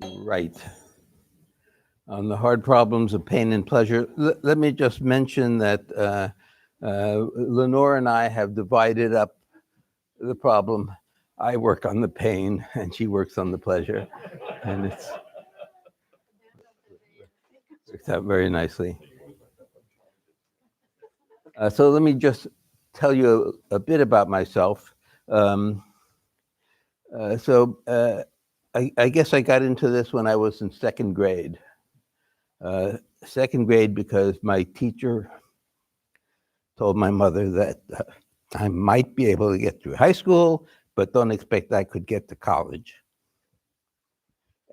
Right. On the hard problems of pain and pleasure, let me just mention that Lenore and I have divided up the problem. I work on the pain and she works on the pleasure. And it's works out very nicely. So let me just tell you a bit about myself. Um, I guess I got into this when I was in second grade. Second grade because my teacher told my mother that I might be able to get through high school, but don't expect I could get to college.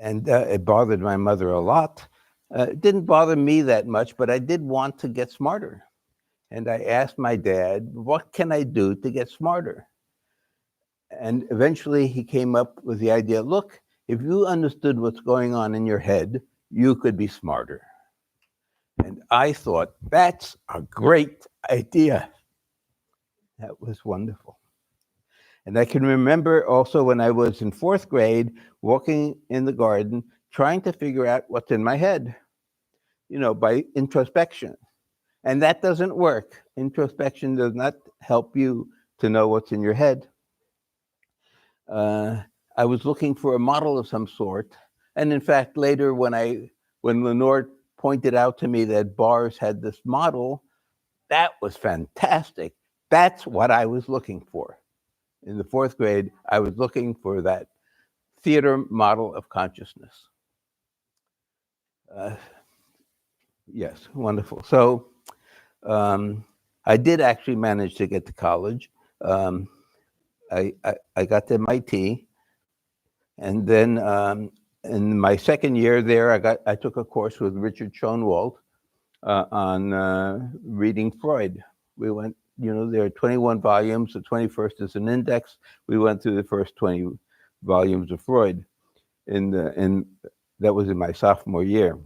And it bothered my mother a lot. It didn't bother me that much, but I did want to get smarter. And I asked my dad, what can I do to get smarter? And eventually he came up with the idea, look, if you understood what's going on in your head, you could be smarter. And I thought, that's a great idea. That was wonderful. And I can remember also when I was in fourth grade, walking in the garden, trying to figure out what's in my head, by introspection. And that doesn't work. Introspection does not help you to know what's in your head. I was looking for a model of some sort. And in fact, later when Lenore pointed out to me that bars had this model, that was fantastic. That's what I was looking for. In the fourth grade, I was looking for that theater model of consciousness. Yes, wonderful. So I did actually manage to get to college. I got to MIT, and then in my second year there, I took a course with Richard Schoenwald on reading Freud. We went, there are 21 volumes. The 21st is an index. We went through the first 20 volumes of Freud. That was in my sophomore year.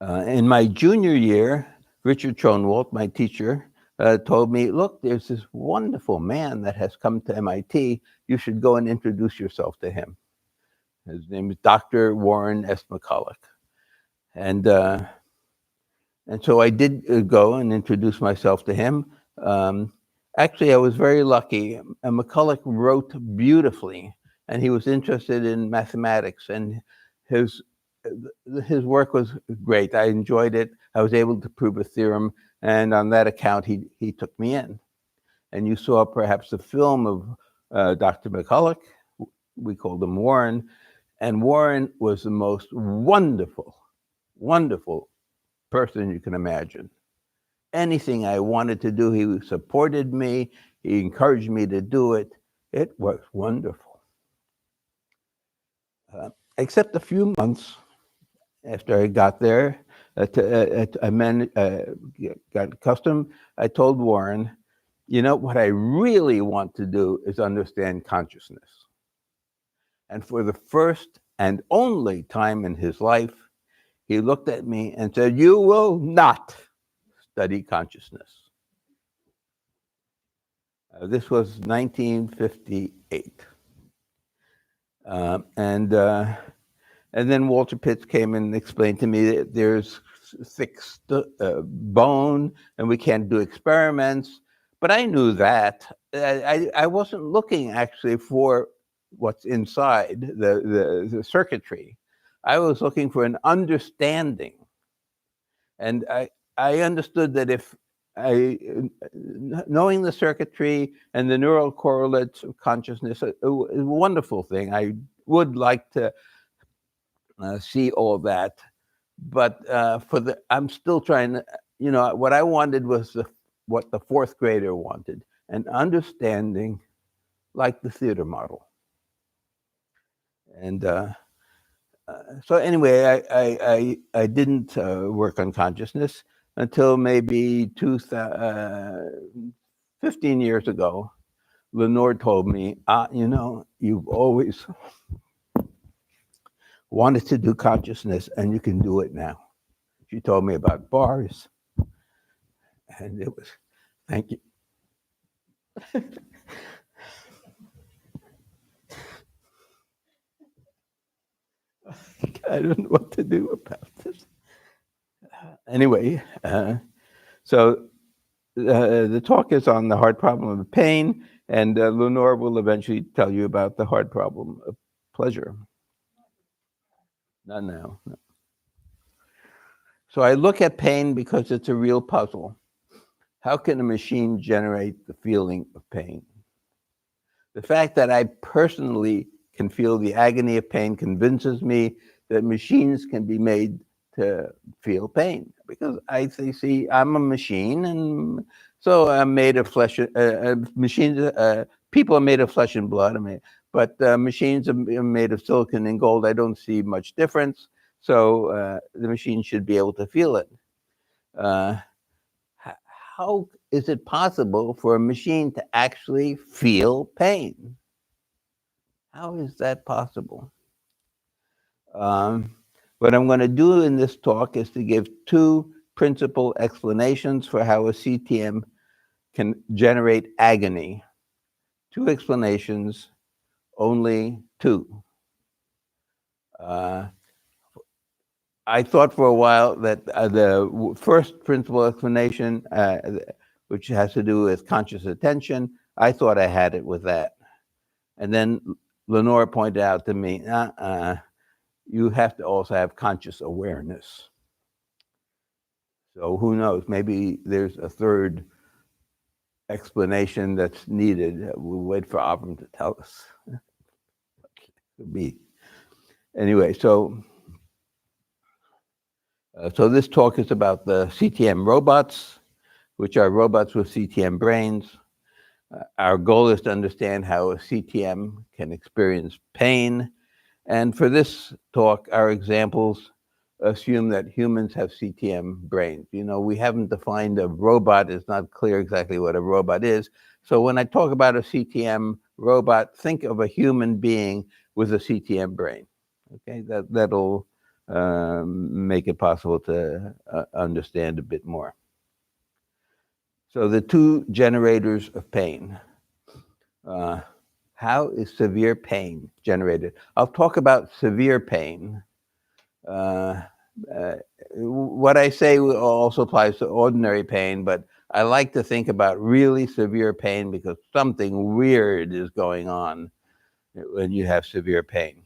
In my junior year, Richard Schoenwald, my teacher, told me, look, there's this wonderful man that has come to MIT. You should go and introduce yourself to him. His name is Dr. Warren S. McCulloch. And so I did go and introduce myself to him. Actually, I was very lucky. McCulloch wrote beautifully, and he was interested in mathematics, and his work was great. I enjoyed it. I was able to prove a theorem, and on that account, he took me in. And you saw perhaps the film of Dr. McCulloch. We called him Warren, and Warren was the most wonderful, wonderful person you can imagine. Anything I wanted to do, he supported me. He encouraged me to do it. It was wonderful. Except a few months after I got there, got accustomed, I told Warren, what I really want to do is understand consciousness. And for the first and only time in his life, he looked at me and said, you will not study consciousness. This was 1958. And then Walter Pitts came and explained to me that there's thick bone and we can't do experiments. But I knew that. I wasn't looking actually for what's inside the circuitry. I was looking for an understanding. And I understood that if knowing the circuitry and the neural correlates of consciousness is a wonderful thing. I would like to see all that, but I'm still trying to, what I wanted was what the fourth grader wanted, an understanding like the theater model. And so anyway, I didn't work on consciousness until maybe 15 years ago. Lenore told me, you've always wanted to do consciousness and you can do it now. She told me about bars, and it was, thank you. I don't know what to do about this. Anyway, so the talk is on the hard problem of pain, and Lenore will eventually tell you about the hard problem of pleasure. Not now. No. So I look at pain because it's a real puzzle. How can a machine generate the feeling of pain? The fact that I personally can feel the agony of pain convinces me that machines can be made to feel pain, because I see I'm a machine, and so I'm made of flesh. Machines, people are made of flesh and blood. But machines are made of silicon and gold. I don't see much difference. So the machine should be able to feel it. Uh, how is it possible for a machine to actually feel pain? How is that possible? What I'm going to do in this talk is to give two principal explanations for how a CTM can generate agony. Two explanations, only two. I thought for a while that the first principal explanation, which has to do with conscious attention, I thought I had it with that. And then Lenore pointed out to me, you have to also have conscious awareness. So who knows? Maybe there's a third explanation that's needed. We'll wait for Avram to tell us. Could be. Anyway, so this talk is about the CTM robots, which are robots with CTM brains. Our goal is to understand how a CTM can experience pain. And for this talk, our examples assume that humans have CTM brains. You know, we haven't defined a robot. It's not clear exactly what a robot is. So when I talk about a CTM robot, think of a human being with a CTM brain. Okay, that'll make it possible to understand a bit more. So the two generators of pain. How is severe pain generated? I'll talk about severe pain. What I say also applies to ordinary pain, but I like to think about really severe pain because something weird is going on when you have severe pain.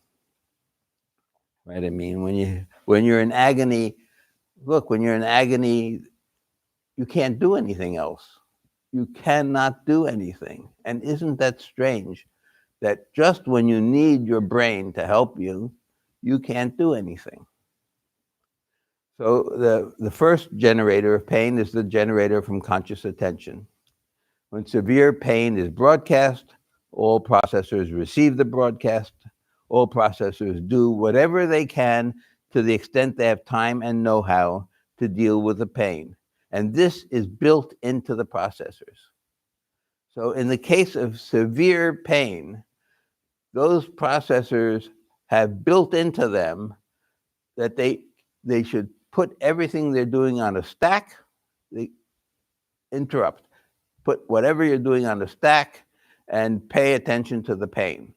Right? I mean, when you're in agony, look, when you're in agony, you can't do anything else. You cannot do anything. And isn't that strange? That just when you need your brain to help you, you can't do anything. So the first generator of pain is the generator from conscious attention. When severe pain is broadcast, all processors receive the broadcast. All processors do whatever they can to the extent they have time and know-how to deal with the pain. And this is built into the processors. So in the case of severe pain, those processors have built into them that they should put everything they're doing on a stack, they interrupt. Put whatever you're doing on a stack and pay attention to the pain.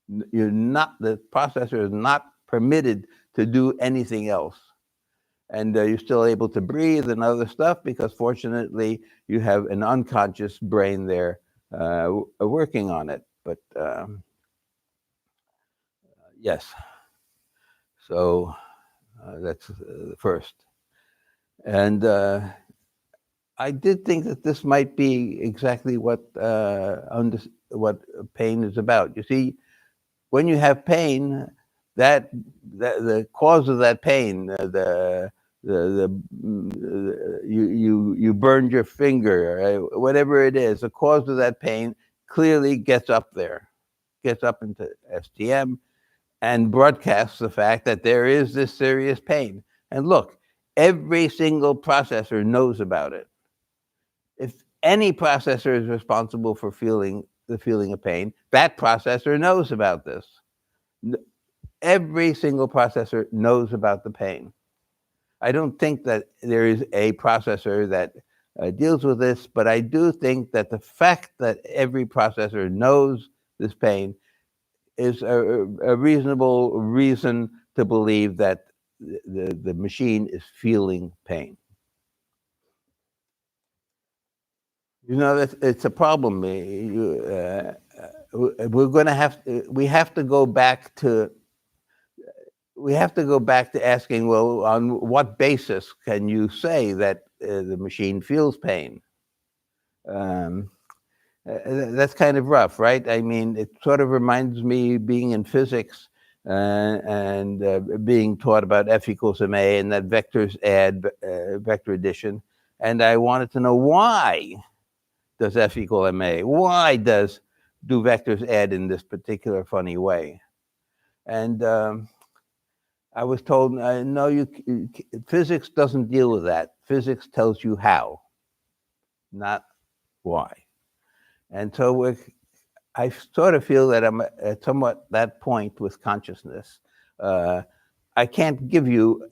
The processor is not permitted to do anything else. And you're still able to breathe and other stuff because fortunately you have an unconscious brain there working on it. But yes, so that's the first. And I did think that this might be exactly what pain is about. You see, when you have pain, that the cause of that pain, you burned your finger, whatever it is, the cause of that pain clearly gets up there, gets up into STM, and broadcasts the fact that there is this serious pain. And look, every single processor knows about it. If any processor is responsible for the feeling of pain, that processor knows about this. Every single processor knows about the pain. I don't think that there is a processor that deals with this, but I do think that the fact that every processor knows this pain is a reasonable reason to believe that the machine is feeling pain. You know, it's a problem. We're going to have we have to go back to asking, well, on what basis can you say that the machine feels pain? That's kind of rough, right? I mean, it sort of reminds me being in physics and being taught about F equals ma and that vectors add vector addition. And I wanted to know, why does F equal ma? Why do vectors add in this particular funny way? And I was told, no, physics doesn't deal with that. Physics tells you how, not why. And so I sort of feel that I'm at somewhat that point with consciousness. I can't give you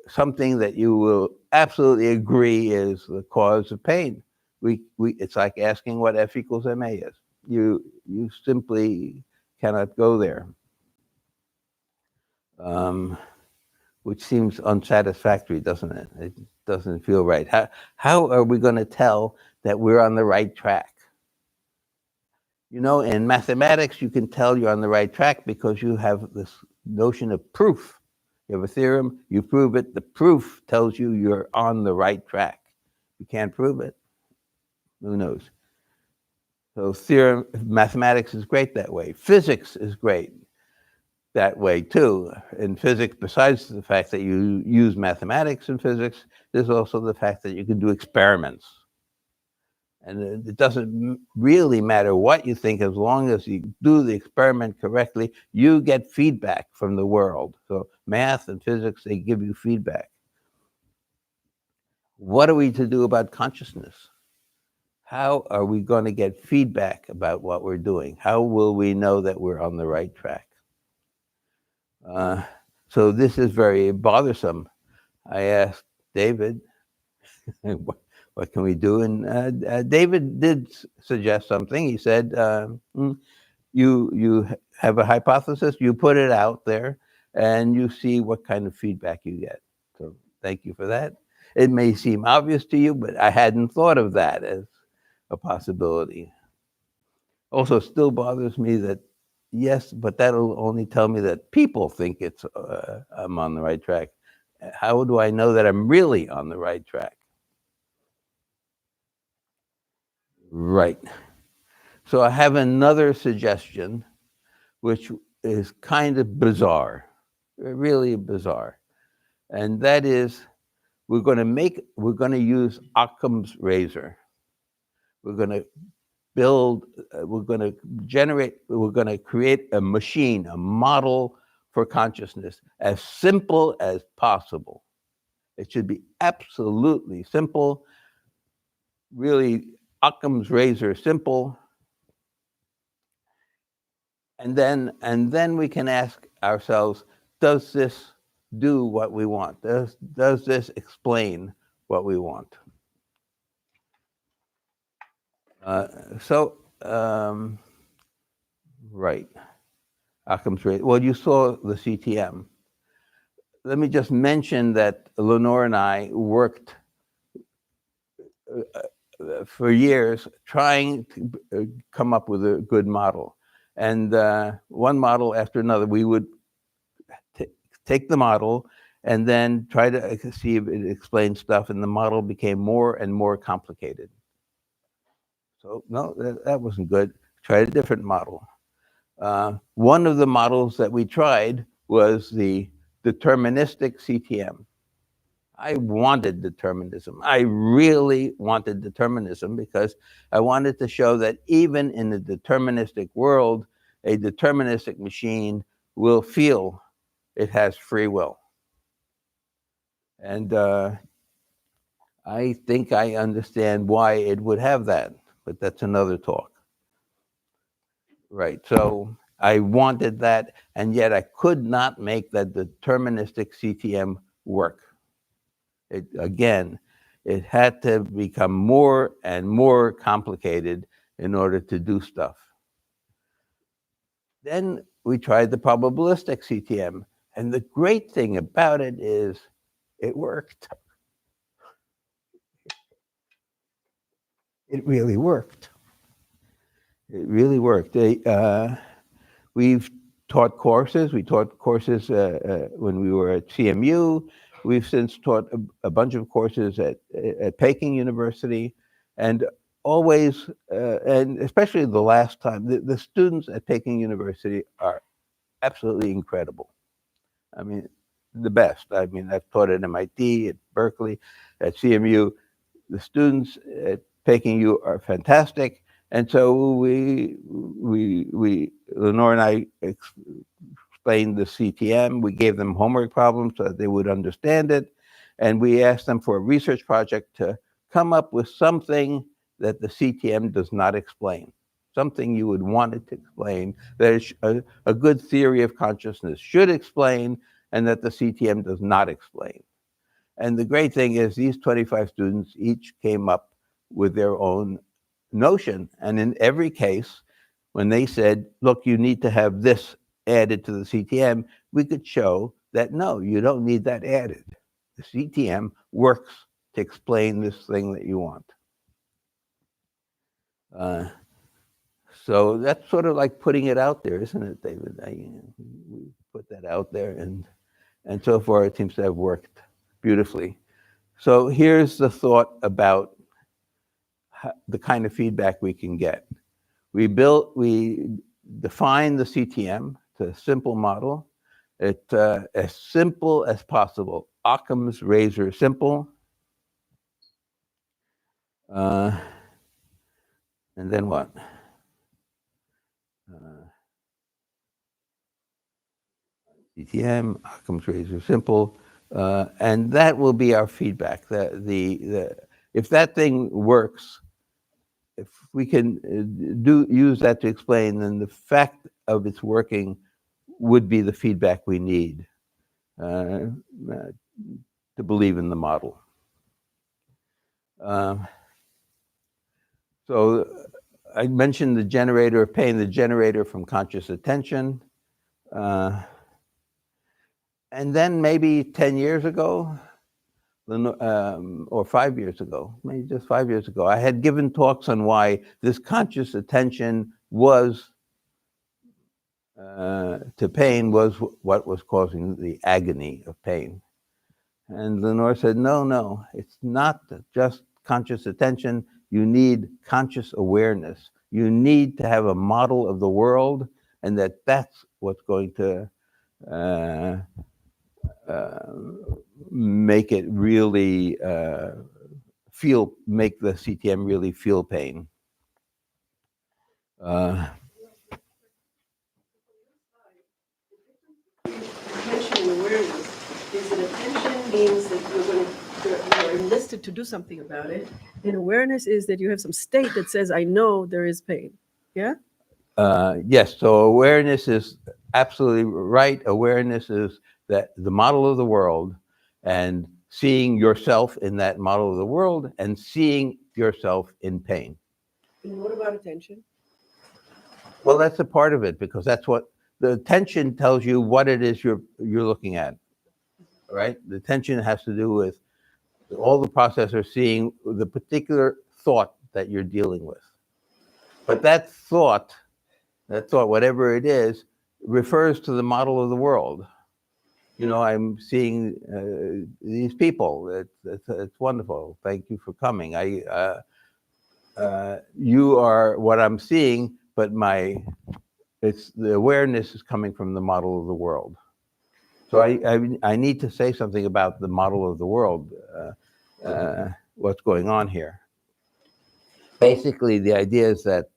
something that you will absolutely agree is the cause of pain. It's like asking what F equals ma is. You simply cannot go there, which seems unsatisfactory, doesn't it? It doesn't feel right. How are we going to tell that we're on the right track? You know, in mathematics, you can tell you're on the right track because you have this notion of proof. You have a theorem, you prove it, the proof tells you you're on the right track. You can't prove it, who knows? So mathematics is great that way. Physics is great that way too. In physics, besides the fact that you use mathematics in physics, there's also the fact that you can do experiments. And it doesn't really matter what you think, as long as you do the experiment correctly, you get feedback from the world. So math and physics, they give you feedback. What are we to do about consciousness? How are we going to get feedback about what we're doing? How will we know that we're on the right track? So this is very bothersome. I asked David, what can we do? And David did suggest something. He said, you have a hypothesis, you put it out there, and you see what kind of feedback you get. So thank you for that. It may seem obvious to you, but I hadn't thought of that as a possibility. Also, still bothers me that, yes, but that'll only tell me that people think I'm on the right track. How do I know that I'm really on the right track? Right. So I have another suggestion, which is kind of bizarre, really bizarre. And that is, we're going to use Occam's razor. We're going to create a machine, a model for consciousness, as simple as possible. It should be absolutely simple, really Occam's razor simple. And then we can ask ourselves, does this do what we want? Does this explain what we want? Right, Occam's razor. Well, you saw the CTM. Let me just mention that Lenore and I worked for years trying to come up with a good model. And one model after another, we would take the model and then try to see if it explained stuff, and the model became more and more complicated. So no, that wasn't good. Tried a different model. One of the models that we tried was the deterministic CTM. I wanted determinism. I really wanted determinism because I wanted to show that even in a deterministic world, a deterministic machine will feel it has free will. And I think I understand why it would have that, but that's another talk. Right, so I wanted that, and yet I could not make that deterministic CTM work. Again, it had to become more and more complicated in order to do stuff. Then we tried the probabilistic CTM, And the great thing about it is it worked. It really worked. It really worked. We've taught courses. We taught courses when we were at CMU. We've since taught a bunch of courses at Peking University, and always, and especially the last time, the students at Peking University are absolutely incredible. I mean, the best. I mean, I've taught at MIT, at Berkeley, at CMU. The students at Peking U are fantastic. And so Lenore and I explained the CTM. We gave them homework problems so that they would understand it. And we asked them for a research project to come up with something that the CTM does not explain, something you would want it to explain, that a good theory of consciousness should explain, and that the CTM does not explain. And the great thing is these 25 students each came up with their own notion. And in every case, when they said, look, you need to have this added to the CTM, we could show that, no, you don't need that added. The CTM works to explain this thing that you want. So that's sort of like putting it out there, isn't it, David? We put that out there, and so far it seems to have worked beautifully. So here's the thought about the kind of feedback we can get. We define the CTM. It's a simple model. It's as simple as possible. Occam's razor simple. And then what? CTM, Occam's razor simple. And that will be our feedback. If that thing works, if we can use that to explain, then the fact of its working would be the feedback we need to believe in the model. So I mentioned the generator of pain, the generator from conscious attention. And then maybe 10 years ago, or 5 years ago, maybe just 5 years ago, I had given talks on why this conscious attention was to pain was what was causing the agony of pain. And Lenore said, no, it's not just conscious attention. You need conscious awareness. You need to have a model of the world, and that's what's going to make it really make the CTM really feel pain. Attention and awareness is that attention means that you're enlisted to do something about it, and awareness is that you have some state that says, I know there is pain. Yeah? Yes, so awareness is absolutely right. Awareness is that the model of the world, and seeing yourself in that model of the world, and seeing yourself in pain. And what about attention? Well, that's a part of it, because that's what the attention tells you what it is you're looking at, right? The attention has to do with all the processors seeing the particular thought that you're dealing with. But that thought, whatever it is, refers to the model of the world. You know, I'm seeing these people. It's wonderful. Thank you for coming. You are what I'm seeing, but the awareness is coming from the model of the world. So I need to say something about the model of the world, what's going on here. Basically, the idea is that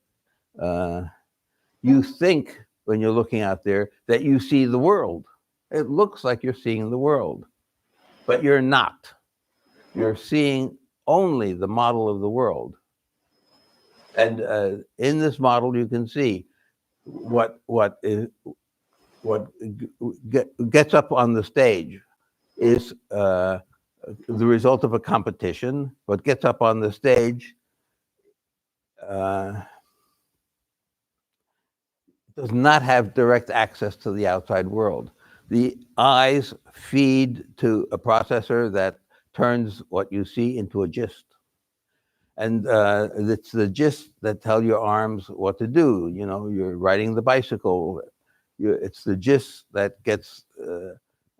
you think, when you're looking out there, that you see the world. It looks like you're seeing the world, but you're not. You're seeing only the model of the world. And in this model, you can see what gets up on the stage is the result of a competition. What gets up on the stage does not have direct access to the outside world. The eyes feed to a processor that turns what you see into a gist. And it's the gist that tell your arms what to do. You know, you're riding the bicycle. It's the gist that gets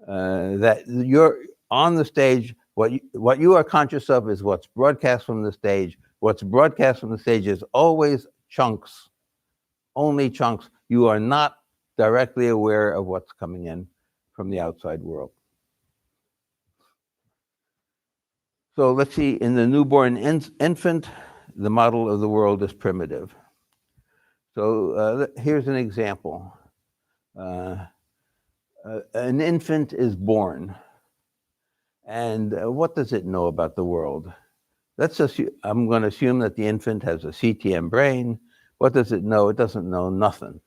that you're on the stage. What you are conscious of is what's broadcast from the stage. What's broadcast from the stage is always chunks, only chunks. You are not directly aware of what's coming in from the outside world. So let's see, in the newborn infant, the model of the world is primitive. So here's an example. An infant is born, and what does it know about the world? I'm going to assume that the infant has a CTM brain. What does it know? It doesn't know nothing.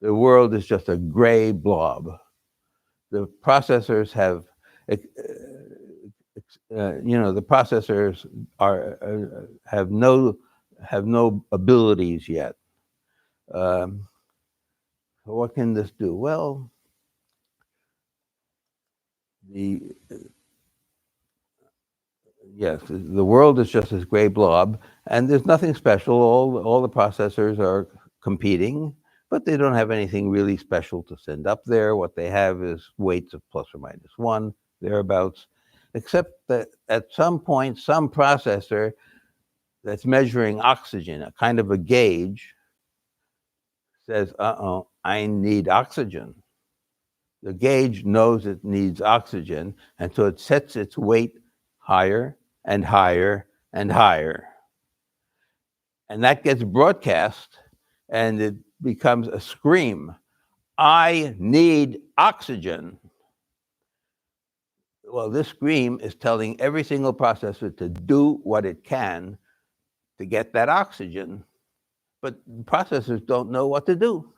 The world is just a gray blob. The processors have, the processors have no abilities yet. What can this do? Well, yes, the world is just this gray blob, and there's nothing special. All the processors are competing, but they don't have anything really special to send up there. What they have is weights of ±1, thereabouts, except that at some point, some processor that's measuring oxygen, a kind of a gauge, says, I need oxygen. The gauge knows it needs oxygen, and so it sets its weight higher and higher and higher. And that gets broadcast, and it becomes a scream. I need oxygen. Well, this scream is telling every single processor to do what it can to get that oxygen, but processors don't know what to do.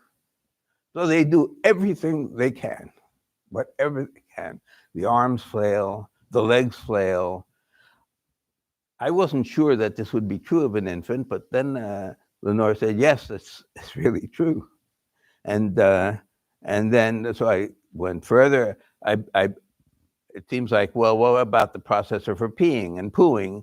So they do everything they can, whatever they can. The arms flail, the legs flail. I wasn't sure that this would be true of an infant, but then Lenore said, yes, it's really true. And then, so I went further. It seems like, well, what about the processor for peeing and pooing?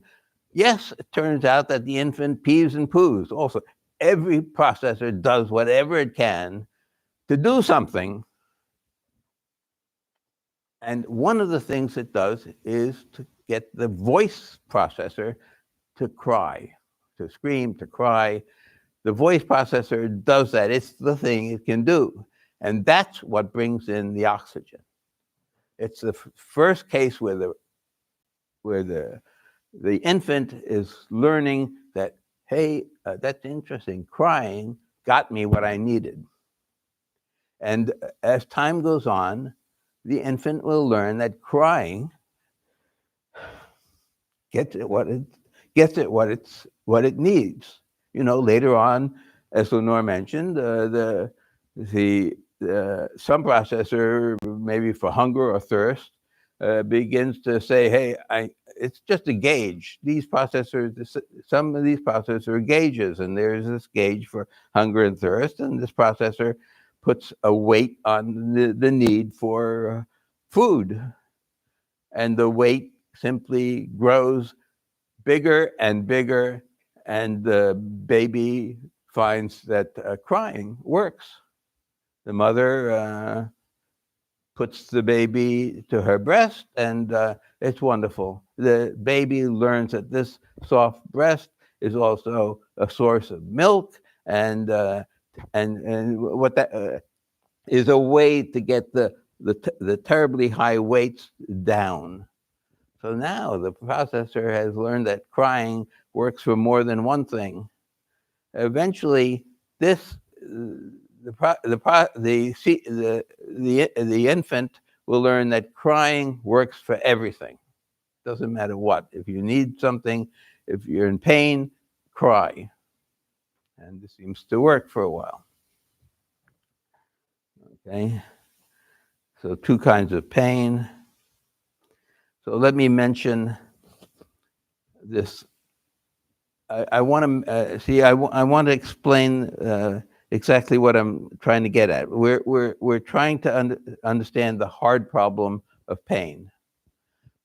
Yes, it turns out that the infant pees and poos. Also, every processor does whatever it can to do something. And one of the things it does is to get the voice processor to cry, to scream, to cry. The voice processor does that. It's the thing it can do. And that's what brings in the oxygen. It's the first case where the infant is learning that, hey, that's interesting. Crying got me what I needed. And as time goes on, the infant will learn that crying gets it what it needs. You know, later on, as Lenore mentioned, some processor, maybe for hunger or thirst, begins to say, hey, it's just a gauge. These processors, some of these processors are gauges, and there's this gauge for hunger and thirst, and this processor puts a weight on the need for food. And the weight simply grows bigger and bigger, and the baby finds that crying works. The mother puts the baby to her breast, and it's wonderful. The baby learns that this soft breast is also a source of milk, and what that is a way to get the terribly high weights down. So now the processor has learned that crying works for more than one thing. Eventually, the infant will learn that crying works for everything. Doesn't matter what. If you need something, if you're in pain, cry. And this seems to work for a while. Okay. So 2 kinds of pain. So let me mention this. I want to explain exactly what I'm trying to get at. We're trying to understand the hard problem of pain.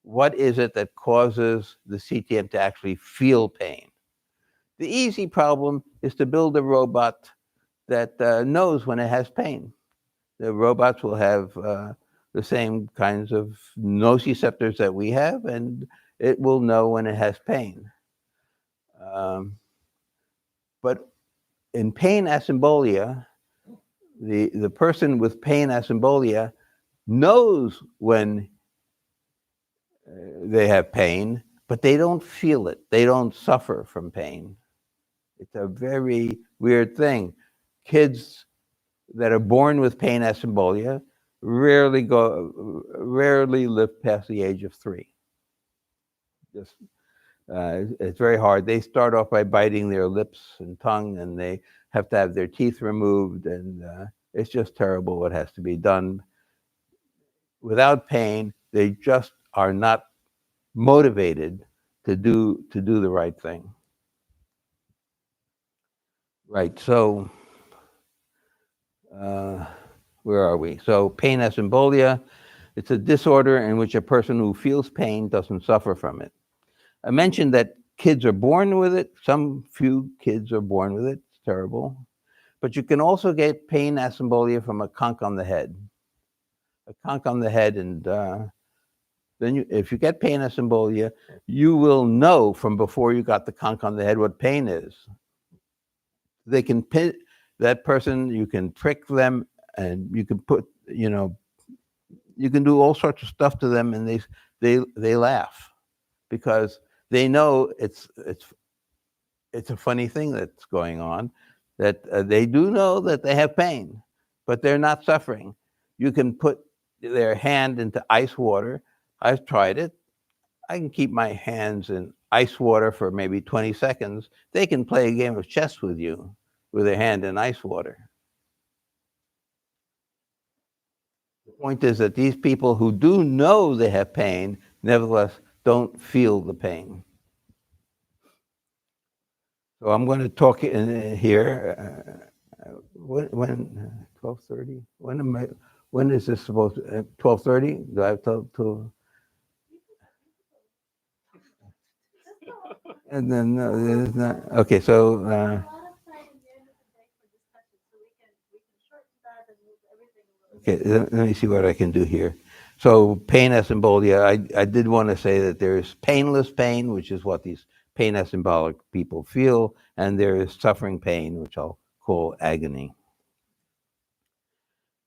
What is it that causes the CTM to actually feel pain? The easy problem is to build a robot that knows when it has pain. The robots will have the same kinds of nociceptors that we have, and it will know when it has pain. But in pain asymbolia, the person with pain asymbolia knows when they have pain, but they don't feel it. They don't suffer from pain. It's a very weird thing. Kids that are born with pain asymbolia rarely live past the age of 3. Just it's very hard. They start off by biting their lips and tongue, and they have to have their teeth removed, and it's just terrible what has to be done. Without pain, they just are not motivated to do the right thing. Right. So where are we? So pain asymbolia, it's a disorder in which a person who feels pain doesn't suffer from it. I mentioned that kids are born with it. Some few kids are born with it. It's terrible. But you can also get pain asymbolia from a conk on the head. A conk on the head, and then if you get pain asymbolia, you will know from before you got the conk on the head what pain is. They can pin that person, you can prick them, and you can put, you can do all sorts of stuff to them, and they laugh because they know it's a funny thing that's going on, that they do know that they have pain, but they're not suffering. You can put their hand into ice water. I've tried it. I can keep my hands in ice water for maybe 20 seconds. They can play a game of chess with you with their hand in ice water. The point is that these people who do know they have pain, nevertheless, don't feel the pain. So I'm going to talk in here. When 12:30? When is this supposed to? 12:30? Do I have to? And then no, it's not. Okay, so. Okay, let me see what I can do here. So pain asymbolia, I did want to say that there's painless pain, which is what these pain asymbolic people feel, and there is suffering pain, which I'll call agony.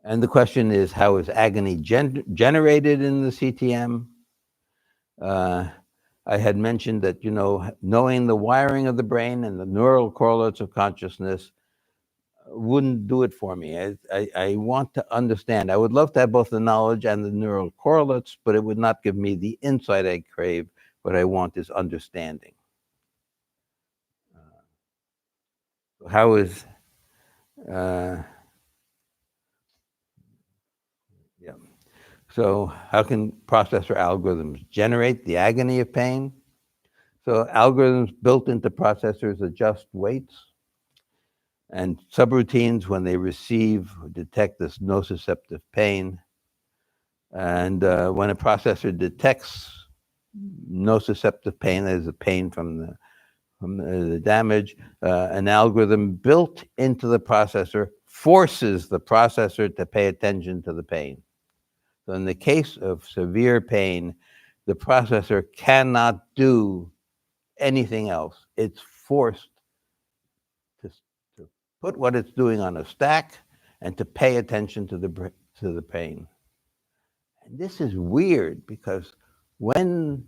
And the question is, how is agony generated in the CTM? I had mentioned that, knowing the wiring of the brain and the neural correlates of consciousness wouldn't do it for me. I want to understand. I would love to have both the knowledge and the neural correlates, but it would not give me the insight I crave. What I want is understanding. How is, yeah. So how can processor algorithms generate the agony of pain? So algorithms built into processors adjust weights and subroutines when they receive or detect this nociceptive pain. And when a processor detects nociceptive pain, that is the pain from the damage, an algorithm built into the processor forces the processor to pay attention to the pain. So in the case of severe pain, the processor cannot do anything else. It's forced to put what it's doing on a stack and to pay attention to the pain. And this is weird because when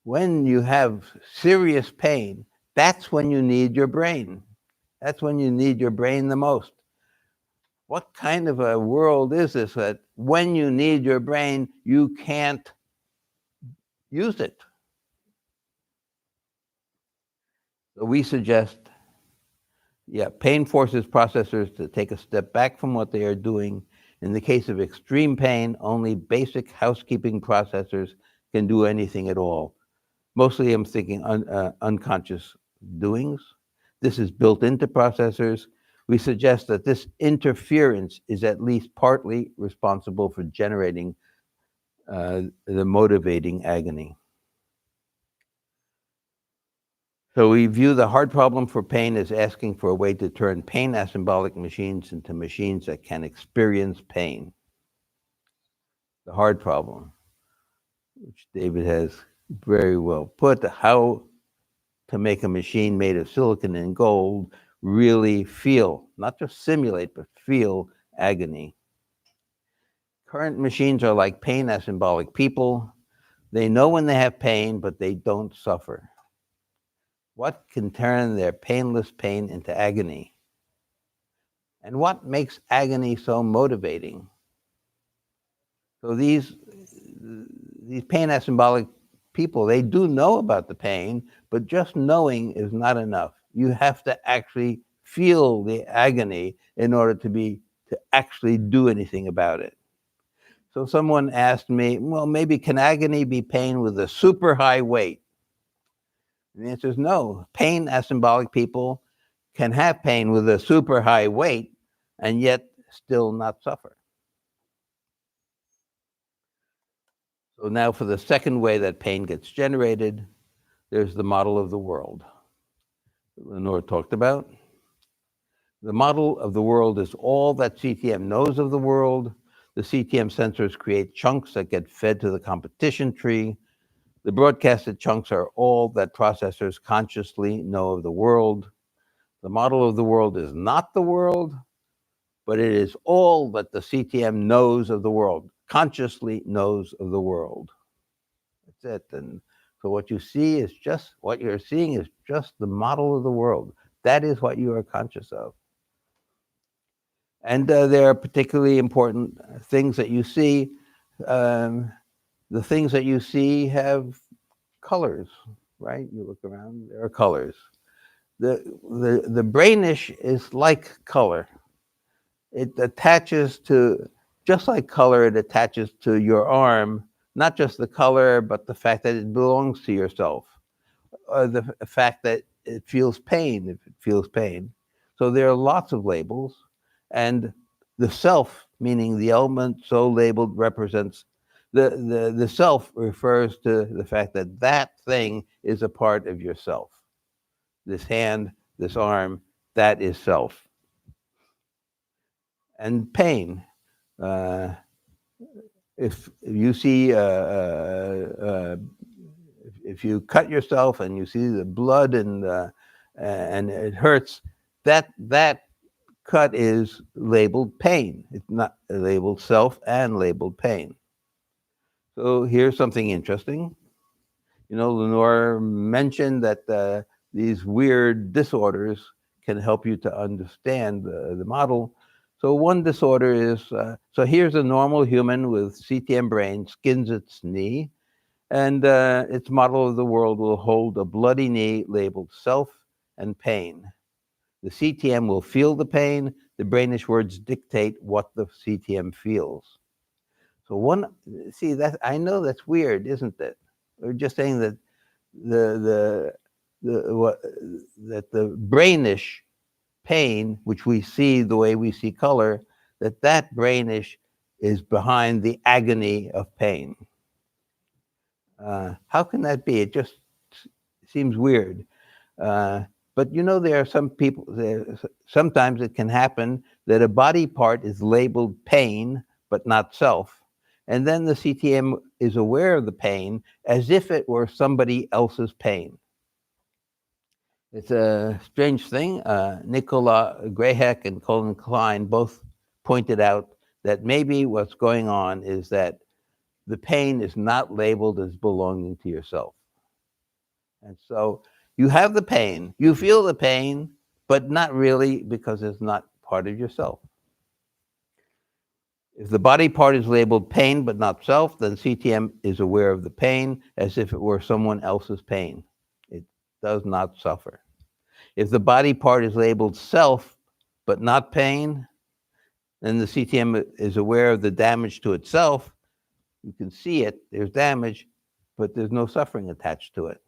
you have serious pain, that's when you need your brain. That's when you need your brain the most. What kind of a world is this that when you need your brain, you can't use it? So we suggest, pain forces processors to take a step back from what they are doing. In the case of extreme pain, only basic housekeeping processors can do anything at all. Mostly I'm thinking unconscious doings. This is built into processors. we suggest that this interference is at least partly responsible for generating the motivating agony. So we view the hard problem for pain as asking for a way to turn pain asymbolic machines into machines that can experience pain. The hard problem, which David has very well put, how to make a machine made of silicon and gold really feel, not just simulate, but feel agony. Current machines are like pain asymbolic people. They know when they have pain, but they don't suffer. What can turn their painless pain into agony? And what makes agony so motivating? So these pain asymbolic people, they do know about the pain, but just knowing is not enough. You have to actually feel the agony in order to actually do anything about it. So someone asked me, well, maybe can agony be pain with a super high weight? And the answer is no. Pain asymbolic people can have pain with a super high weight and yet still not suffer. So now for the second way that pain gets generated, there's the model of the world that Lenore talked about. The model of the world is all that CTM knows of the world. The CTM sensors create chunks that get fed to the competition tree. The broadcasted chunks are all that processors consciously know of the world. The model of the world is not the world, but it is all that the CTM knows of the world, consciously knows of the world. That's it. And so what you see is just, what you're seeing is just the model of the world. That is what you are conscious of. And there are particularly important things that you see. The things that you see have colors, right? You look around, there are colors. The brainish is like color. It attaches to, just like color, it attaches to your arm, not just the color, but the fact that it belongs to yourself, or the fact that it feels pain, if it feels pain. So there are lots of labels, and the self, meaning the element so labeled, represents the self refers to the fact that that thing is a part of yourself. This hand, this arm, that is self. And pain. If you see, if you cut yourself and you see the blood and it hurts, that cut is labeled pain. It's not labeled self and labeled pain. So here's something interesting. You know, Lenore mentioned that these weird disorders can help you to understand the model. So one disorder is, so here's a normal human with CTM brain, skins its knee, and its model of the world will hold a bloody knee labeled self and pain. The CTM will feel the pain. The brainish words dictate what the CTM feels. So see, that I know that's weird, isn't it? We're just saying that the brainish pain, which we see the way we see color, that brainish is behind the agony of pain. How can that be? It just seems weird. But you know, there are some people, sometimes it can happen that a body part is labeled pain, but not self. And then the CTM is aware of the pain as if it were somebody else's pain. It's a strange thing. Nicola Grahek and Colin Klein both pointed out that maybe what's going on is that the pain is not labeled as belonging to yourself. And so you have the pain, you feel the pain, but not really, because it's not part of yourself. If the body part is labeled pain but not self, then CTM is aware of the pain as if it were someone else's pain. It does not suffer. If the body part is labeled self but not pain, then the CTM is aware of the damage to itself. You can see it, there's damage, but there's no suffering attached to it.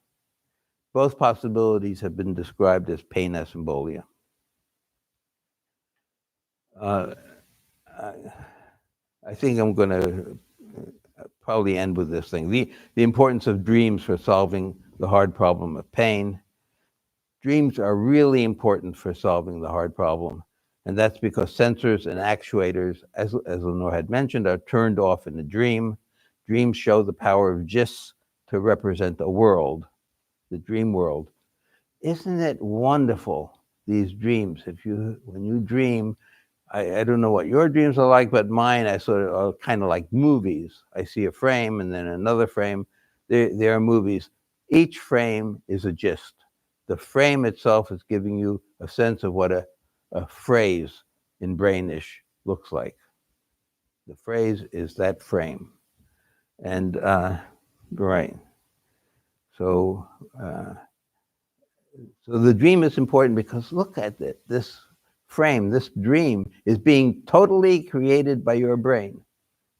Both possibilities have been described as pain asymbolia. I think I'm going to probably end with this thing. The importance of dreams for solving the hard problem of pain. Dreams are really important for solving the hard problem. And that's because sensors and actuators, as Lenore had mentioned, are turned off in a dream. Dreams show the power of GIST to represent a world, the dream world. Isn't it wonderful, these dreams? When you dream, I don't know what your dreams are like, but mine I sort of are kind of like movies. I see a frame and then another frame. There are movies. Each frame is a gist. The frame itself is giving you a sense of what a phrase in Brainish looks like. The phrase is that frame. And, right. So the dream is important because look at it. This frame, this dream is being totally created by your brain.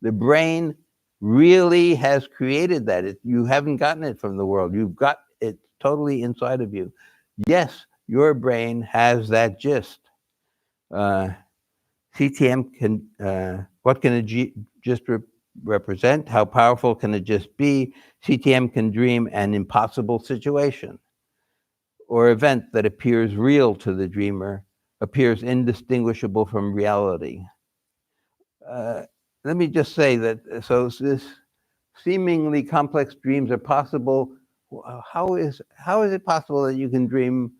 The brain really has created that. You haven't gotten it from the world. You've got it totally inside of you. Yes, your brain has that gist. CTM can, what can a gist represent? How powerful can it just be? CTM can dream an impossible situation or event that appears real to the dreamer, appears indistinguishable from reality. Let me just say that, so this seemingly complex dreams are possible. How is it possible that you can dream,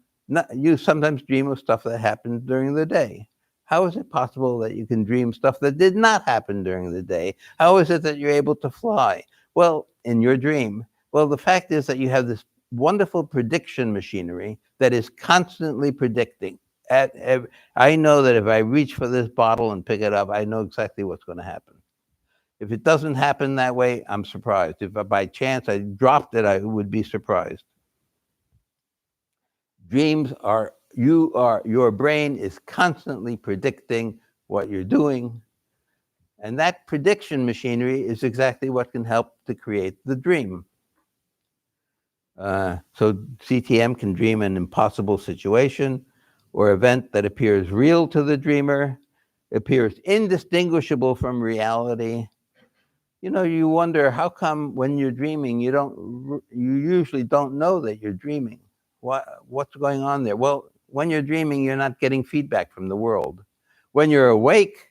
you sometimes dream of stuff that happened during the day? How is it possible that you can dream stuff that did not happen during the day? How is it that you're able to fly? Well, in your dream, well, the fact is that you have this wonderful prediction machinery that is constantly predicting. I know that if I reach for this bottle and pick it up, I know exactly what's going to happen. If it doesn't happen that way, I'm surprised. If by chance I dropped it, I would be surprised. Dreams are, your brain is constantly predicting what you're doing. And that prediction machinery is exactly what can help to create the dream. So CTM can dream an impossible situation or event that appears real to the dreamer, appears indistinguishable from reality. You know, you wonder how come when you're dreaming, you usually don't know that you're dreaming. What's going on there? Well, when you're dreaming, you're not getting feedback from the world. When you're awake,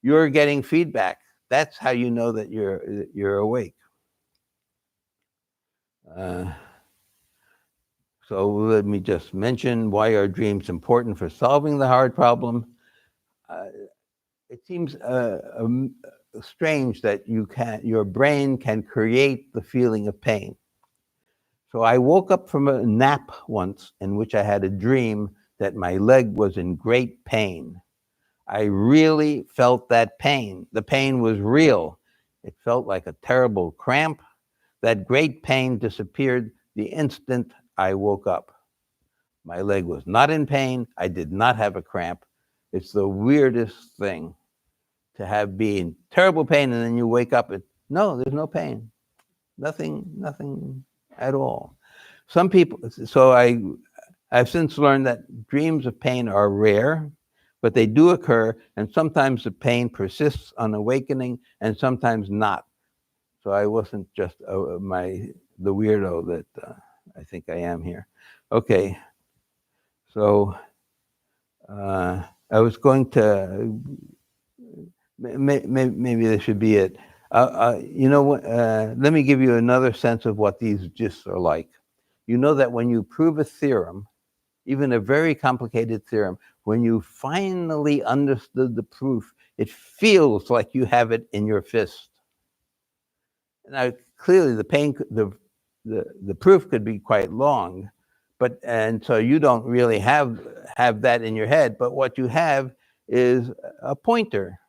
you're getting feedback. That's how you know that you're awake. So let me just mention why are dreams important for solving the hard problem. It seems strange that your brain can create the feeling of pain. So I woke up from a nap once in which I had a dream that my leg was in great pain. I really felt that pain. The pain was real. It felt like a terrible cramp. That great pain disappeared the instant I woke up. My leg was not in pain. I did not have a cramp. It's the weirdest thing to have been terrible pain and then you wake up and no, there's no pain. Nothing at all. Some people, so I've since learned that dreams of pain are rare, but they do occur, and sometimes the pain persists on awakening and sometimes not. So I wasn't just the weirdo that I think I am here. Okay, so I was going to, maybe this should be it. You know what? Let me give you another sense of what these gists are like. You know that when you prove a theorem, even a very complicated theorem, when you finally understood the proof, it feels like you have it in your fist. Now, clearly, the proof could be quite long, and so you don't really have that in your head. But what you have is a pointer,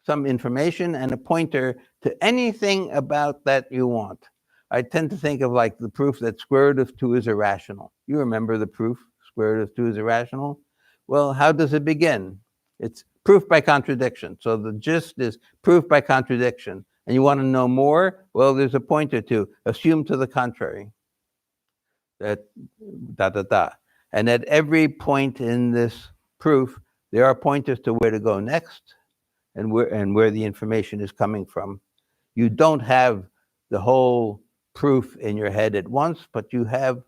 some information and a pointer to anything about that you want. I tend to think of like the proof that square root of 2 is irrational. You remember the proof square root of 2 is irrational? Well, how does it begin? It's proof by contradiction. So the gist is proof by contradiction. And you want to know more? Well, there's a pointer to assume to the contrary. That . And at every point in this proof, there are pointers to where to go next and where the information is coming from. You don't have the whole proof in your head at once, but you have,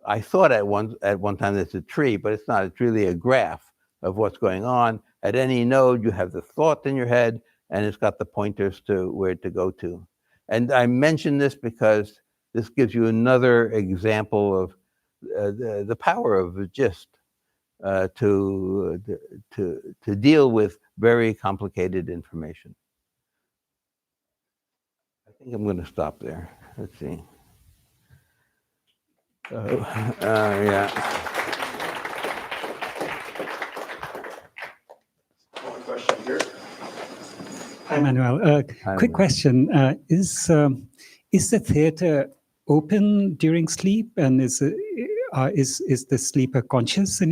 I thought at one time it's a tree, but it's not. It's really a graph of what's going on. At any node, you have the thought in your head, and it's got the pointers to where to go to. And I mention this because this gives you another example of the power of a gist to deal with very complicated information. I think I'm going to stop there. Let's see. Yeah. One question here. Hi, Manuel. Hi, Quick Manuel. question: is the theater open during sleep, and is the sleeper conscious in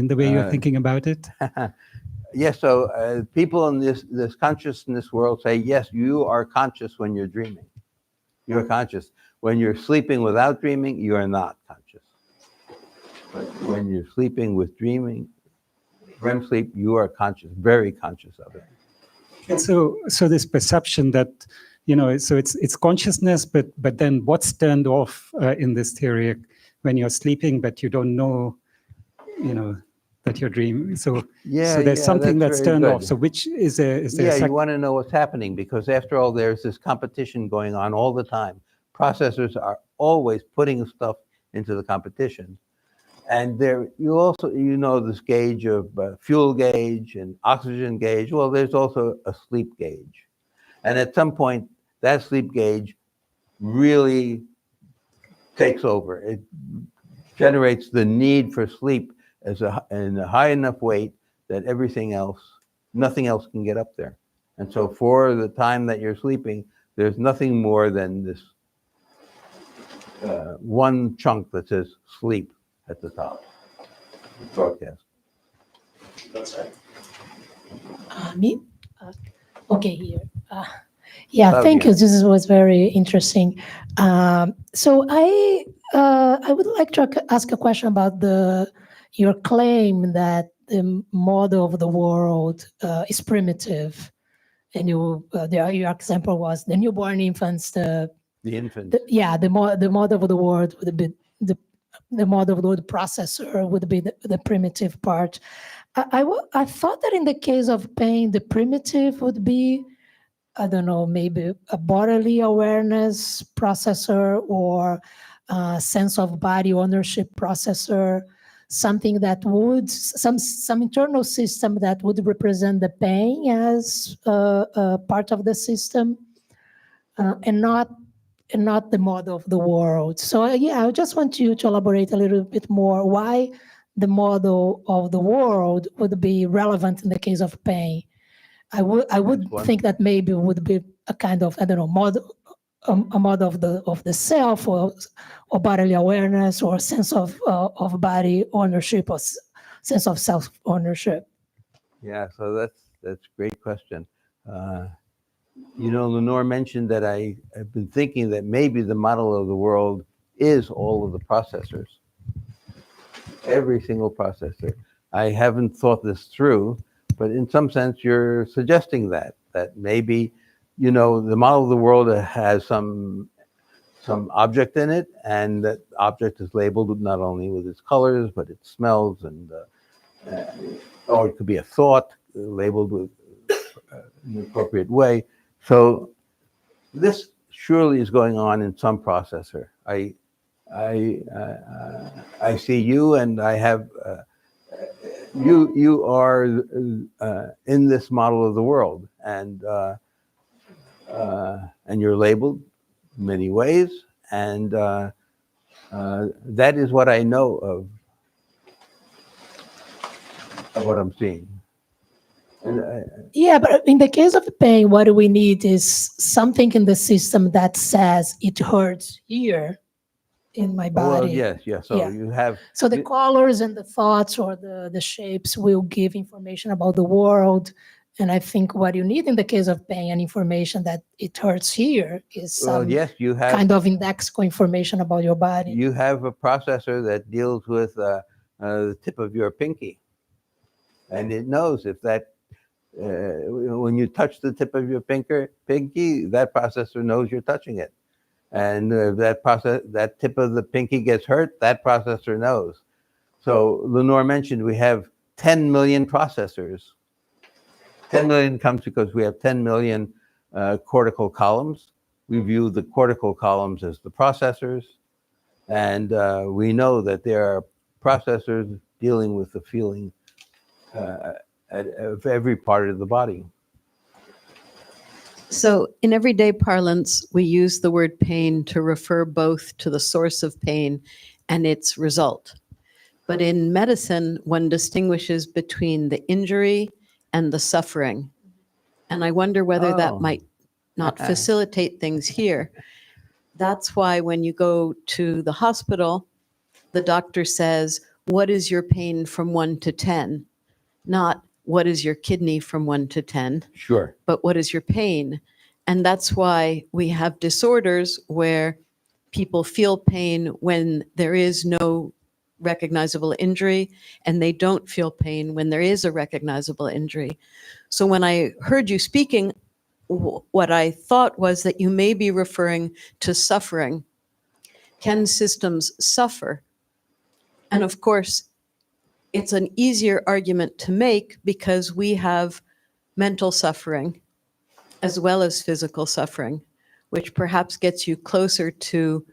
the way you're thinking about it? Yes, so people in this consciousness world say, yes, you are conscious when you're dreaming. You're conscious. When you're sleeping without dreaming, you are not conscious. But when you're sleeping with dreaming, REM sleep, you are conscious, very conscious of it. And so this perception that, so it's consciousness, but then what's turned off in this theory when you're sleeping, but you don't know, that you're dreaming. So there's something that's turned off. So which is there? You want to know what's happening, because after all, there's this competition going on all the time. Processors are always putting stuff into the competition. And there, you also, this gauge of fuel gauge and oxygen gauge. Well, there's also a sleep gauge. And at some point, that sleep gauge really takes over. It generates the need for sleep in a high enough weight that nothing else can get up there. And so for the time that you're sleeping, there's nothing more than this one chunk that says sleep at the top. Broadcast. That's right. Me? Okay, here. Yeah, thank you. This was very interesting. So I would like to ask a question about your claim that the model of the world is primitive, and your example was the newborn infants. The infants. The model of the world would be the model of the word processor would be the primitive part. I thought that in the case of pain, the primitive would be, I don't know, maybe a bodily awareness processor or a sense of body ownership processor, something that would, some internal system that would represent the pain as a part of the system, and not the model of the world. So I just want you to elaborate a little bit more why the model of the world would be relevant in the case of pain. I would think that maybe it would be a kind of, I don't know, model, a model of the self or bodily awareness or sense of body ownership or sense of self ownership. Yeah, so that's a great question. Lenore mentioned that I have been thinking that maybe the model of the world is all of the processors, every single processor. I haven't thought this through, but in some sense, you're suggesting that maybe, the model of the world has some object in it, and that object is labeled not only with its colors, but its smells, and or it could be a thought labeled with an appropriate way. So this surely is going on in some processor. I see you, and I have you are in this model of the world, and you're labeled many ways, and that is what I know of what I'm seeing. Yeah, but in the case of the pain, what we need is something in the system that says it hurts here in my body. Well, yes. So you have. So the colors and the thoughts or the shapes will give information about the world. And I think what you need in the case of pain and information that it hurts here is some you have kind of indexical information about your body. You have a processor that deals with the tip of your pinky. And it knows if that, when you touch the tip of your pinky, that processor knows you're touching it. And that tip of the pinky gets hurt, that processor knows. So Lenore mentioned we have 10 million processors. 10 million comes because we have 10 million cortical columns. We view the cortical columns as the processors. And we know that there are processors dealing with the feeling of every part of the body. So in everyday parlance, we use the word pain to refer both to the source of pain and its result. But in medicine, one distinguishes between the injury and the suffering. And I wonder whether Oh. that might not facilitate things here. That's why when you go to the hospital, the doctor says, what is your pain from 1 to 10? Not what is your kidney from 1 to 10, Sure. but what is your pain? And that's why we have disorders where people feel pain when there is no recognizable injury, and they don't feel pain when there is a recognizable injury. So when I heard you speaking, what I thought was that you may be referring to suffering. Can systems suffer? And of course, it's an easier argument to make because we have mental suffering as well as physical suffering, which perhaps gets you closer to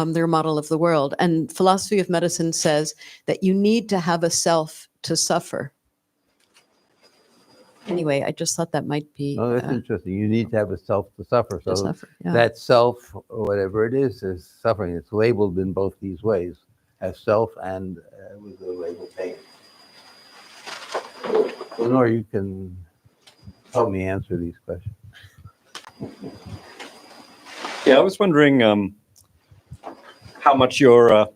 their model of the world. And philosophy of medicine says that you need to have a self to suffer. Anyway, I just thought that might be Oh, that's interesting. You need to have a self to suffer. to So suffer. Yeah. that self, or whatever it is suffering. It's labeled in both these ways, as self and with the label pain. Lenore, you can help me answer these questions. Yeah, I was wondering how much your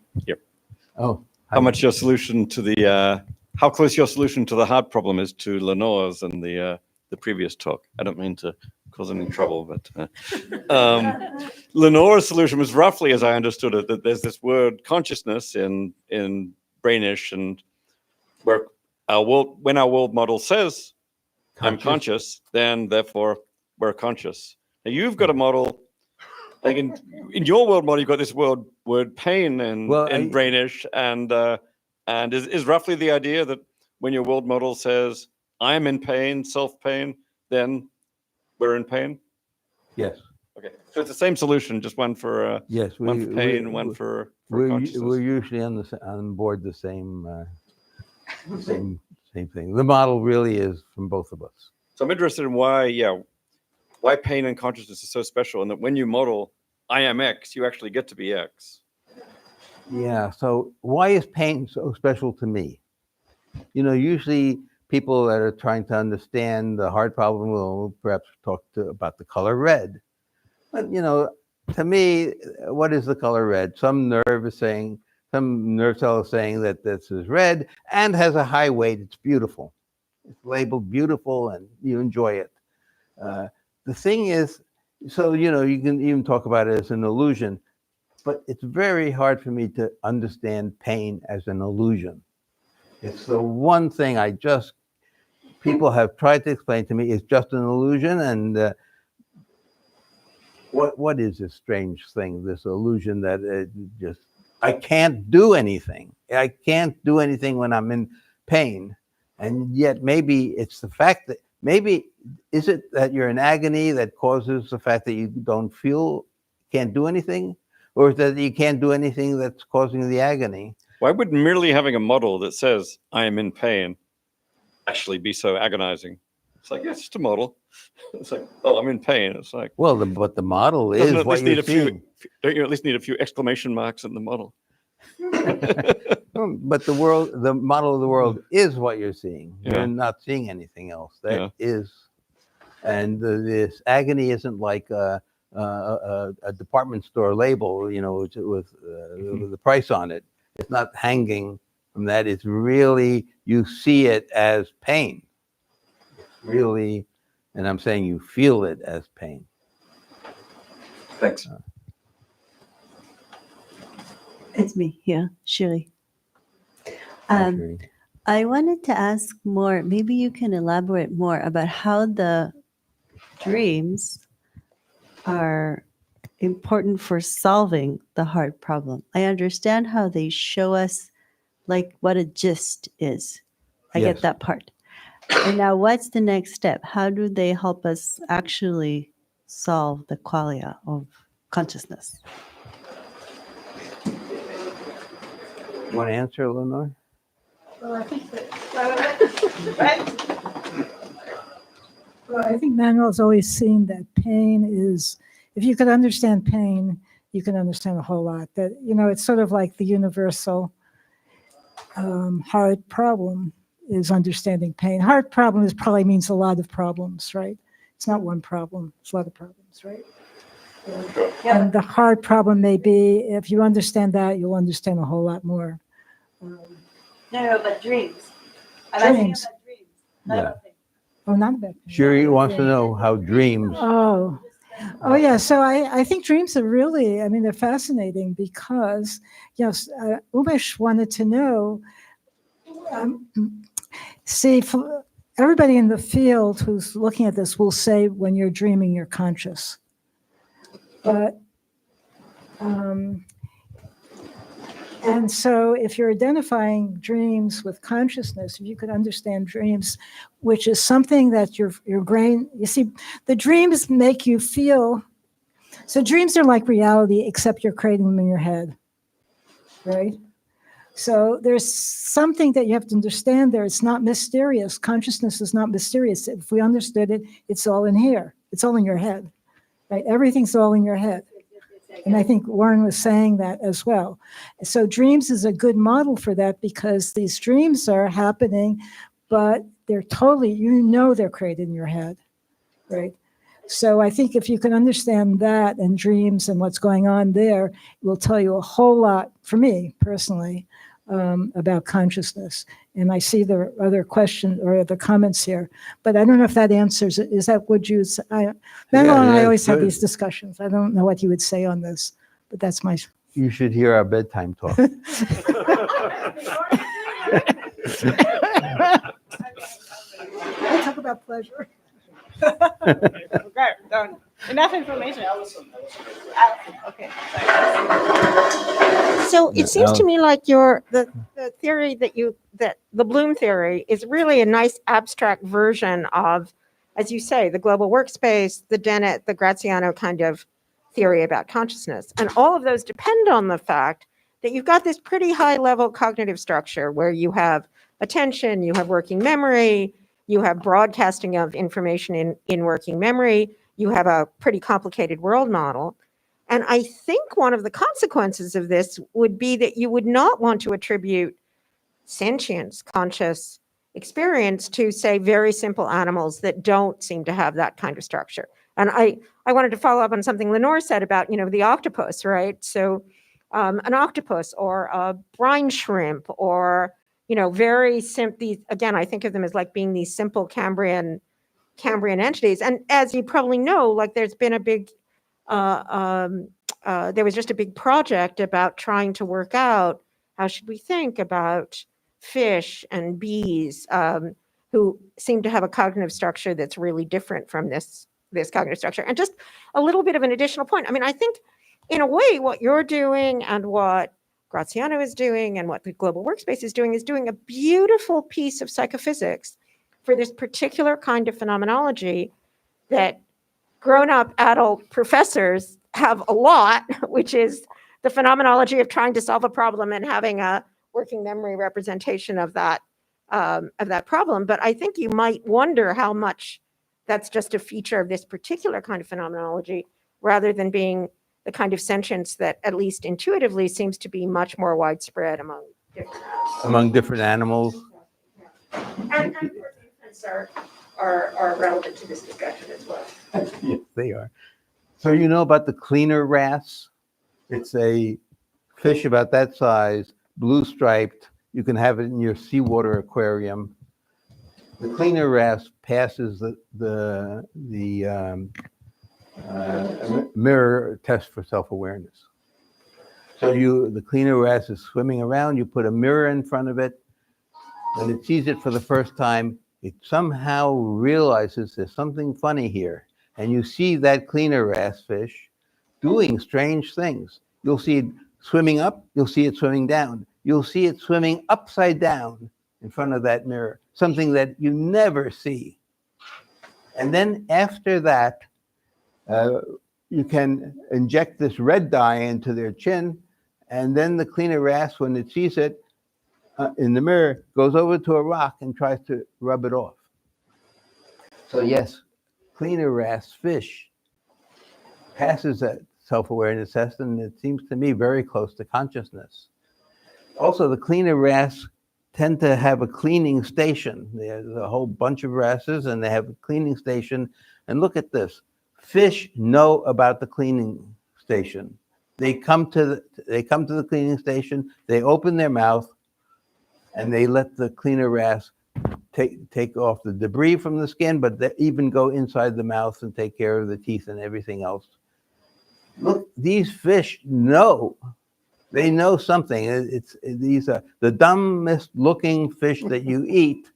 how much your solution to the how close your solution to the heart problem is to Lenore's and the previous talk. I don't mean to cause any trouble, but Lenore's solution was roughly, as I understood it, that there's this word consciousness in Brainish, and where when our world model says I'm conscious, then therefore we're conscious. Now you've got a model. Like in your world model, you've got this word pain in Brainish, and is roughly the idea that when your world model says I'm in pain, self-pain, then we're in pain? Yes. Okay. So it's the same solution, just one for yes, one for pain, one for consciousness. We're usually on board the same same thing. The model really is from both of us. So I'm interested in why pain and consciousness is so special, and that when you model I am X, you actually get to be X. Yeah, so why is pain so special to me? You know, usually people that are trying to understand the heart problem will perhaps talk about the color red. But, you know, to me, what is the color red? Some nerve cell is saying that this is red and has a high weight. It's beautiful. It's labeled beautiful and you enjoy it. The thing is, so, you know, you can even talk about it as an illusion, but it's very hard for me to understand pain as an illusion. It's the one thing people have tried to explain to me is just an illusion. And what is this strange thing, this illusion that I can't do anything. I can't do anything when I'm in pain. And yet maybe it's the fact that, is it that you're in agony that causes the fact that you can't do anything? Or is that you can't do anything that's causing the agony? Why would merely having a model that says I am in pain actually be so agonizing? It's like, yeah, it's just a model. It's like, oh, I'm in pain. It's like, well, but the model is what you're seeing. Don't you at least need a few exclamation marks in the model? But the model of the world is what you're seeing. Yeah. You're not seeing anything else. That is, and this agony isn't like a department store label, you know, with the price on it. It's not hanging from that. It's really, you see it as pain. It's really, and I'm saying you feel it as pain. Thanks. It's me, yeah, Shiri. Actually. I wanted to ask more, maybe you can elaborate more about how the dreams are important for solving the hard problem. I understand how they show us like what a gist is. I Yes. get that part. And now what's the next step? How do they help us actually solve the qualia of consciousness? You want to answer, Lenore? Well, I think Manuel's always seen that pain is, if you could understand pain, you can understand a whole lot. That, it's sort of like the universal hard problem is understanding pain. Hard problem probably means a lot of problems, right? It's not one problem, it's a lot of problems, right? And the hard problem may be, if you understand that, you'll understand a whole lot more. No, but dreams. Dreams. Yeah. Oh, not about pain. Shuri wants to know how dreams. Oh, yeah. So I think dreams are really, they're fascinating because, Umesh wanted to know, see, everybody in the field who's looking at this will say when you're dreaming, you're conscious. But, and so if you're identifying dreams with consciousness, if you could understand dreams, which is something that your brain, you see, the dreams make you feel, so dreams are like reality, except you're creating them in your head, right? So there's something that you have to understand there. It's not mysterious. Consciousness is not mysterious. If we understood it, it's all in here. It's all in your head, right? Everything's all in your head. And I think Warren was saying that as well. So dreams is a good model for that because these dreams are happening, but they're totally, they're created in your head, right? So I think if you can understand that and dreams and what's going on there, it will tell you a whole lot, for me personally, about consciousness. And I see the other questions or the comments here, but I don't know if that answers it. Is that what you would say? Manuel and I always have these discussions. I don't know what you would say on this, but that's my. You should hear our bedtime talk. I talk about pleasure. Okay, done. Enough information. Okay. So it seems to me like the theory that the Blum theory is really a nice abstract version of, as you say, the global workspace, the Dennett, the Graziano kind of theory about consciousness. And all of those depend on the fact that you've got this pretty high level cognitive structure where you have attention, you have working memory, you have broadcasting of information in working memory, you have a pretty complicated world model. And I think one of the consequences of this would be that you would not want to attribute sentience, conscious experience to, say, very simple animals that don't seem to have that kind of structure. And I wanted to follow up on something Lenore said about, the octopus, right? So an octopus or a brine shrimp or, very simple, again, I think of them as like being these simple Cambrian entities. And as you probably know, like there's been a big, there was just a big project about trying to work out how should we think about fish and bees who seem to have a cognitive structure that's really different from this cognitive structure. And just a little bit of an additional point. I think in a way, what you're doing and what Graziano is doing and what the global workspace is doing a beautiful piece of psychophysics for this particular kind of phenomenology that grown-up adult professors have a lot, which is the phenomenology of trying to solve a problem and having a working memory representation of that problem. But I think you might wonder how much that's just a feature of this particular kind of phenomenology rather than being the kind of sentience that, at least intuitively, seems to be much more widespread among different animals. And infants are relevant to this discussion as well. Yes, they are. So you know about the cleaner wrasse? It's a fish about that size, blue striped. You can have it in your seawater aquarium. The cleaner wrasse passes the mirror test for self-awareness. So the cleaner wrasse is swimming around. You put a mirror in front of it. when it sees it for the first time, it somehow realizes there's something funny here. And you see that cleaner wrasse fish doing strange things. You'll see it swimming up, you'll see it swimming down. You'll see it swimming upside down in front of that mirror, something that you never see. And then after that, you can inject this red dye into their chin, and then the cleaner wrasse, when it sees it in the mirror, goes over to a rock and tries to rub it off. So yes, cleaner wrasse fish passes that self-awareness test, and it seems to me very close to consciousness. Also, the cleaner wrasse tend to have a cleaning station. There's a whole bunch of wrasses, and they have a cleaning station. And look at this. Fish know about the cleaning station. They come to the cleaning station, they open their mouth, and they let the cleaner wrasse take off the debris from the skin, but they even go inside the mouth and take care of the teeth and everything else. Look, these fish know. They know something. These are the dumbest looking fish that you eat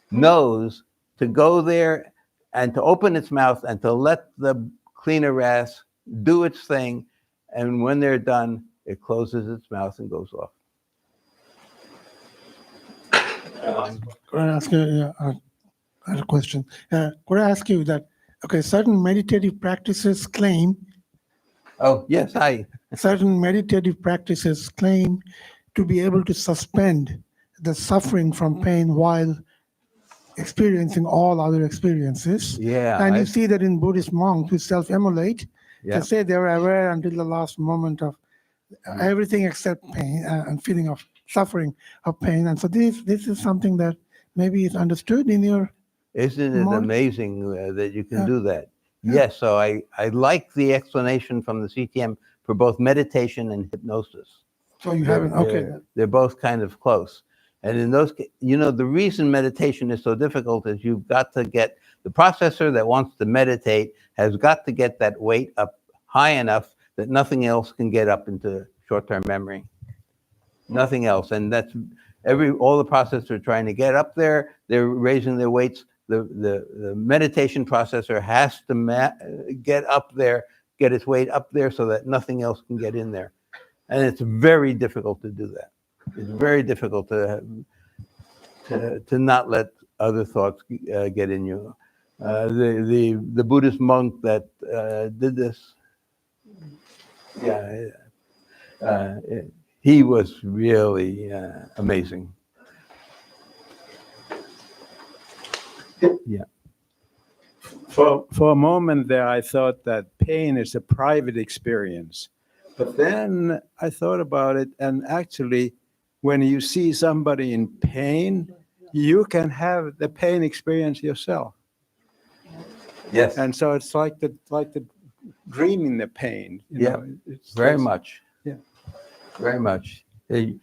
knows to go there and to open its mouth and to let the cleaner wrasse do its thing. And when they're done, it closes its mouth and goes off. Could I ask you I have a question? Could I ask you that, okay, certain meditative practices claim Oh, yes, certain meditative practices claim to be able to suspend the suffering from pain while experiencing all other experiences. yeah. And you see that in Buddhist monks who self-immolate, Yeah. they say they were aware until the last moment of everything except pain and feeling of suffering of pain. And so this is something that maybe is understood in your... Isn't it More- amazing that you can Yeah. do that? Yeah. Yes, so I like the explanation from the CTM for both meditation and hypnosis. So you haven't, okay. They're both kind of close. And in those, the reason meditation is so difficult is you've got to get, the processor that wants to meditate has got to get that weight up high enough that nothing else can get up into short-term memory. Nothing else. And that's all the processors are trying to get up there. They're raising their weights. The meditation processor has to get up there, get its weight up there so that nothing else can get in there. And it's very difficult to do that. It's very difficult to not let other thoughts get in you. The Buddhist monk that did this, he was really amazing. Yeah. For a moment there, I thought that pain is a private experience. But then I thought about it, and actually, when you see somebody in pain, you can have the pain experience yourself. Yes. And so it's like the dreaming the pain. You Yeah, know, it's very just- much. Yeah. Very much. That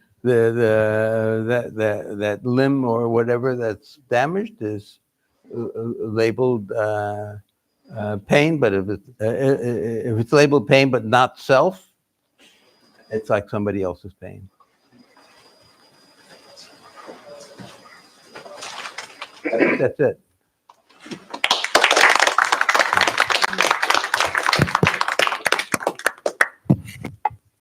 limb or whatever that's damaged is labeled pain, but if it's labeled pain but not self, it's like somebody else's pain. I think that's it.